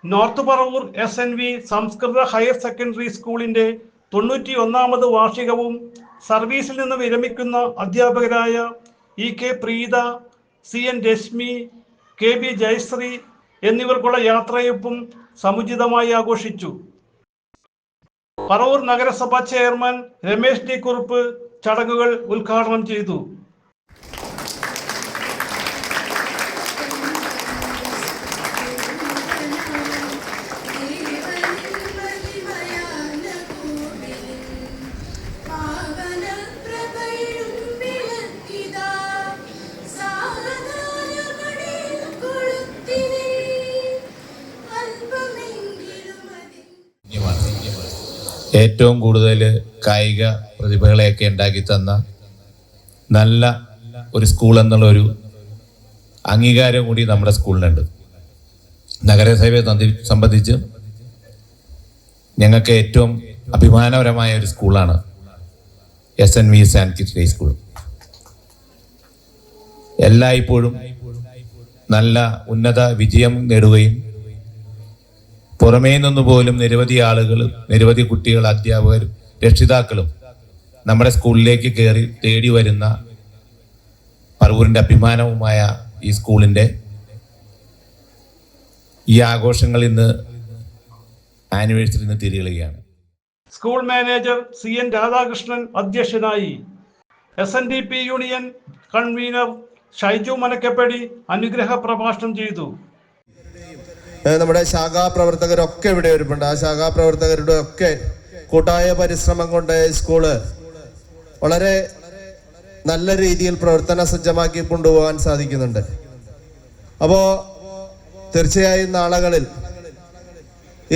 North Paravur SNV സംസ്കൃത higher secondary സ്കൂളിന്റെ 91ാമത് വാർഷികവും സർവീസിൽ നിന്ന് വിരമിക്കുന്ന അധ്യാപകരായ EK Preetha, CN Rashmi, KB Jayashree എന്നിവർക്കുള്ള യാത്രയപ്പും സമുചിതമായി ആഘോഷിച്ചു. പറവൂർ നഗരസഭ ചെയർമാൻ രമേശ് D കുറുപ്പ് ചടങ്ങുകൾ ഉദ്ഘാടനം ചെയ്തു. ഏറ്റവും കൂടുതൽ കായിക പ്രതിഭകളെയൊക്കെ ഉണ്ടാക്കി തന്ന നല്ല ഒരു സ്കൂൾ എന്നുള്ളൊരു അംഗീകാരം കൂടി നമ്മുടെ സ്കൂളിനുണ്ട്. നഗരസഭയെ സംബന്ധിച്ച് ഞങ്ങൾക്ക് ഏറ്റവും അഭിമാനകരമായ ഒരു സ്കൂളാണ് SNV സാൻകിറ്റ് സ്കൂൾ. എല്ലായ്പ്പോഴും നല്ല ഉന്നത വിജയം നേടുകയും പുറമേ നിന്ന് പോലും നിരവധി ആളുകൾ, നിരവധി കുട്ടികൾ, അധ്യാപകരും രക്ഷിതാക്കളും നമ്മുടെ സ്കൂളിലേക്ക് കയറി തേടി വരുന്ന പറവൂരിൻ്റെ അഭിമാനവുമായ ഈ സ്കൂളിൻ്റെ ഈ ആഘോഷങ്ങൾ ഇന്ന് ആനിവേഴ്സറി ഇന്ന് തിരികെയാണ്. സ്കൂൾ മാനേജർ CN രാധാകൃഷ്ണൻ അധ്യക്ഷനായി. SNDP union convener Shaiju Manakkappady അനുഗ്രഹ പ്രഭാഷണം ചെയ്തു. നമ്മുടെ ശാഖാപ്രവർത്തകരൊക്കെ ഇവിടെ വരുന്നുണ്ട്. ആ ശാഖാപ്രവർത്തകരുടെ ഒക്കെ കൂട്ടായ പരിശ്രമം കൊണ്ട് സ്കൂള് വളരെ നല്ല രീതിയിൽ പ്രവർത്തന സജ്ജമാക്കി കൊണ്ടുപോകാൻ സാധിക്കുന്നുണ്ട്. അപ്പോൾ തീർച്ചയായും നാളുകളിൽ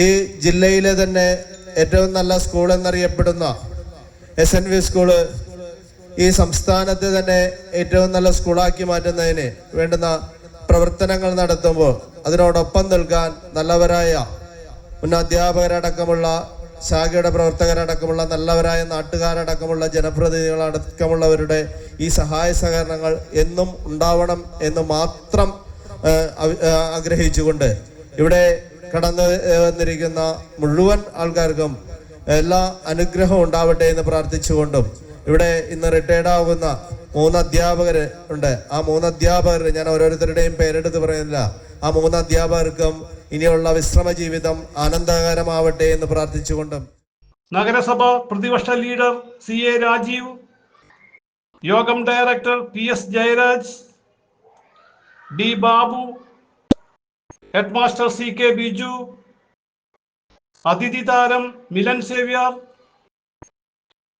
ഈ ജില്ലയിലെ തന്നെ ഏറ്റവും നല്ല സ്കൂൾ എന്നറിയപ്പെടുന്ന SNV സ്കൂള് ഈ സംസ്ഥാനത്തെ തന്നെ ഏറ്റവും നല്ല സ്കൂളാക്കി മാറ്റുന്നതിന് വേണ്ടുന്ന പ്രവർത്തനങ്ങൾ നടത്തുമ്പോൾ അതിനോടൊപ്പം നിൽക്കാൻ നല്ലവരായ അധ്യാപകരടക്കമുള്ള ശാഖയുടെ പ്രവർത്തകരടക്കമുള്ള നല്ലവരായ നാട്ടുകാരടക്കമുള്ള ജനപ്രതിനിധികളടക്കമുള്ളവരുടെ ഈ സഹായ സഹകരണങ്ങൾ എന്നും ഉണ്ടാവണം എന്ന് മാത്രം ആഗ്രഹിച്ചുകൊണ്ട് ഇവിടെ കടന്നു വന്നിരിക്കുന്ന മുഴുവൻ ആൾക്കാർക്കും എല്ലാ അനുഗ്രഹവും ഉണ്ടാവട്ടെ എന്ന് പ്രാർത്ഥിച്ചുകൊണ്ടും ഇവിടെ ഇന്ന് റിട്ടയർഡ് ആകുന്ന 3 അധ്യാപകർ ഉണ്ട്. ആ 3 അധ്യാപകർ ഞാൻ ഓരോരുത്തരുടെയും പേരെടുത്ത് പറയുന്നില്ല. ആ 3 അധ്യാപകർക്കും ഇനിയുള്ള വിശ്രമ ജീവിതം ആനന്ദകരമാവട്ടെ എന്ന് പ്രാർത്ഥിച്ചുകൊണ്ടും നഗരസഭ പ്രതിപക്ഷ ലീഡർ CA രാജീവ്, യോഗം director PS Jayaraj, D Babu, headmaster CK Biju, അതിഥി താരം Milan Xavier,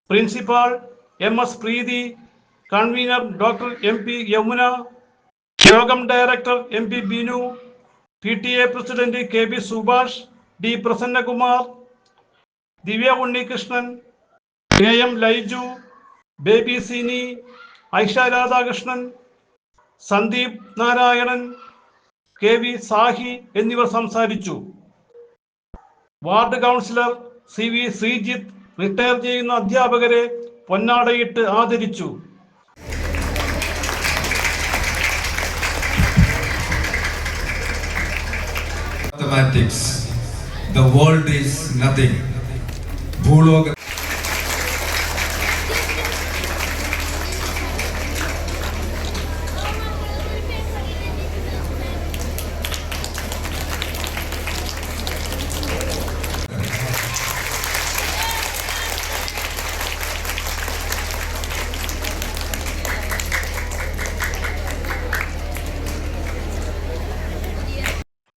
principal MS Preethi, convenor doctor MP Yamuna, യോഗം director MP Binu, PTA president KB Subhash, D Prasannakumar, Divya Unnikrishnan, KM Laiju, Baby Sini, Aisha Radhakrishnan, Sandeep Narayanan, KV Sahi എന്നിവർ സംസാരിച്ചു. Ward councillor CV Sreejith retire ചെയ്യുന്ന അധ്യാപകരെ പൊന്നാടയിട്ട് ആദരിച്ചു. Mathematics, the world is nothing. ഭൂലോക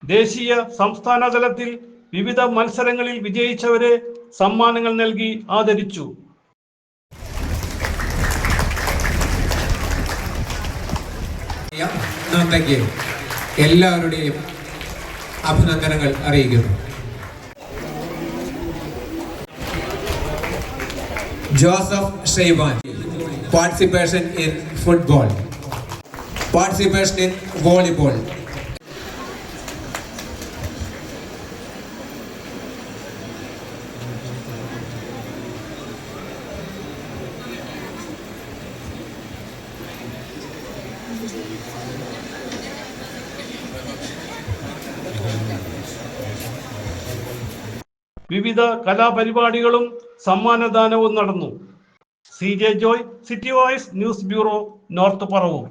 ദേശീയ സംസ്ഥാന തലത്തിൽ വിവിധ മത്സരങ്ങളിൽ വിജയിച്ചവരെ സമ്മാനങ്ങൾ നൽകി ആദരിച്ചു. എല്ലാവരുടെയും അഭിനന്ദനങ്ങൾ അറിയിക്കുന്നു. Joseph Shaiban, participation in football, participation in volleyball. വിവിധ കലാപരിപാടികളും സമ്മാനദാനവും നടന്നു. CJ Joy, city voice news bureau, north Paravur.